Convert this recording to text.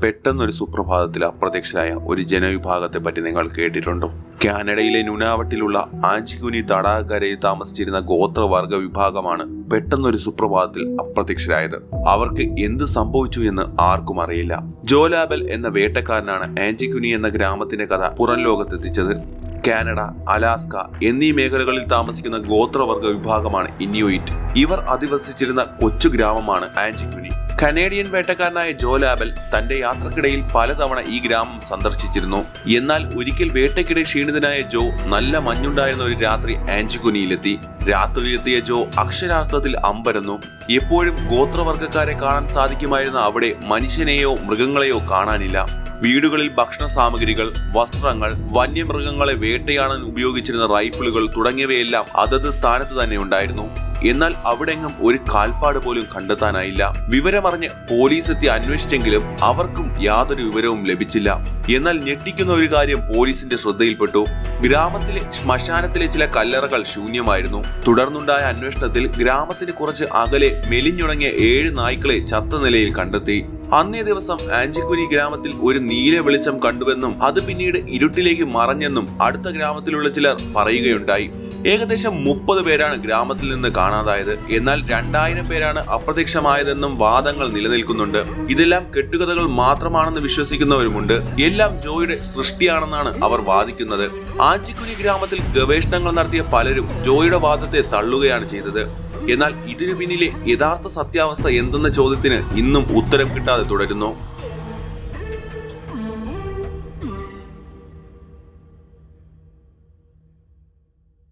പെട്ടെന്നൊരു സുപ്രഭാതത്തിൽ അപ്രത്യക്ഷരായ ഒരു ജനവിഭാഗത്തെ പറ്റി നിങ്ങൾ കേട്ടിട്ടുണ്ടോ? കാനഡയിലെ നുനാവട്ടിലുള്ള ആഞ്ചിക്കുനി തടാകക്കരയിൽ താമസിച്ചിരുന്ന ഗോത്രവർഗ വിഭാഗമാണ് പെട്ടെന്നൊരു സുപ്രഭാതത്തിൽ അപ്രത്യക്ഷരായത്. അവർക്ക് എന്ത് സംഭവിച്ചു എന്ന് ആർക്കും അറിയില്ല. ജോ ലാബൽ എന്ന വേട്ടക്കാരനാണ് ആഞ്ചിക്കുനി എന്ന ഗ്രാമത്തിന്റെ കഥ പുറം ലോകത്തെത്തിച്ചത്. കാനഡ, അലാസ്ക എന്നീ മേഖലകളിൽ താമസിക്കുന്ന ഗോത്രവർഗ വിഭാഗമാണ് ഇന്യൂയിറ്റ്. ഇവർ അധിവസിച്ചിരുന്ന കൊച്ചു ഗ്രാമമാണ് ആഞ്ചിക്കുനി. കനേഡിയൻ വേട്ടക്കാരനായ ജോ ലാബൽ തന്റെ യാത്രക്കിടയിൽ പലതവണ ഈ ഗ്രാമം സന്ദർശിച്ചിരുന്നു. എന്നാൽ ഒരിക്കൽ വേട്ടയ്ക്കിടെ ക്ഷീണിതനായ ജോ നല്ല മഞ്ഞുണ്ടായിരുന്ന ഒരു രാത്രി ആഞ്ചിക്കുനിയിലെത്തി. രാത്രിയിലെത്തിയ ജോ അക്ഷരാർത്ഥത്തിൽ അമ്പരന്നു. എപ്പോഴും ഗോത്രവർഗക്കാരെ കാണാൻ സാധിക്കുമായിരുന്ന അവിടെ മനുഷ്യനെയോ മൃഗങ്ങളെയോ കാണാനില്ല. വീടുകളിൽ ഭക്ഷണ സാമഗ്രികൾ, വസ്ത്രങ്ങൾ, വന്യമൃഗങ്ങളെ വേട്ടയാടാൻ ഉപയോഗിച്ചിരുന്ന റൈഫിളുകൾ തുടങ്ങിയവയെല്ലാം അതത് സ്ഥാനത്ത് തന്നെ ഉണ്ടായിരുന്നു. എന്നാൽ അവിടെങ്ങും ഒരു കാൽപ്പാട് പോലും കണ്ടെത്താനായില്ല. വിവരമറിഞ്ഞ് പോലീസ് എത്തി അന്വേഷിച്ചെങ്കിലും അവർക്കും യാതൊരു വിവരവും ലഭിച്ചില്ല. എന്നാൽ ഞെട്ടിക്കുന്ന ഒരു കാര്യം പോലീസിന്റെ ശ്രദ്ധയിൽപ്പെട്ടു. ഗ്രാമത്തിലെ ശ്മശാനത്തിലെ ചില കല്ലറകൾ ശൂന്യമായിരുന്നു. തുടർന്നുണ്ടായ അന്വേഷണത്തിൽ ഗ്രാമത്തിന് കുറച്ച് അകലെ മെലിഞ്ഞുണങ്ങിയ 7 നായ്ക്കളെ ചത്ത നിലയിൽ കണ്ടെത്തി. അന്നേ ദിവസം ആഞ്ചിക്കുനി ഗ്രാമത്തിൽ ഒരു നീല വെളിച്ചം കണ്ടുവെന്നും അത് പിന്നീട് ഇരുട്ടിലേക്ക് മറഞ്ഞെന്നും അടുത്ത ഗ്രാമത്തിലുള്ള ചിലർ പറയുകയുണ്ടായി. ഏകദേശം 30 പേരാണ് ഗ്രാമത്തിൽ നിന്ന് കാണാതായത്. എന്നാൽ 2000 പേരാണ് അപ്രത്യക്ഷമായതെന്നും വാദങ്ങൾ നിലനിൽക്കുന്നുണ്ട്. ഇതെല്ലാം കെട്ടുകഥകൾ മാത്രമാണെന്ന് വിശ്വസിക്കുന്നവരുമുണ്ട്. എല്ലാം ജോയുടെ സൃഷ്ടിയാണെന്നാണ് അവർ വാദിക്കുന്നത്. ആഞ്ചിക്കുനി ഗ്രാമത്തിൽ ഗവേഷണങ്ങൾ നടത്തിയ പലരും ജോയുടെ വാദത്തെ തള്ളുകയാണ് ചെയ്തത്. എന്നാൽ ഇതിനു പിന്നിലെ യഥാർത്ഥ സത്യാവസ്ഥ എന്തെന്ന ചോദ്യത്തിന് ഇന്നും ഉത്തരം കിട്ടാതെ തുടരുന്നു.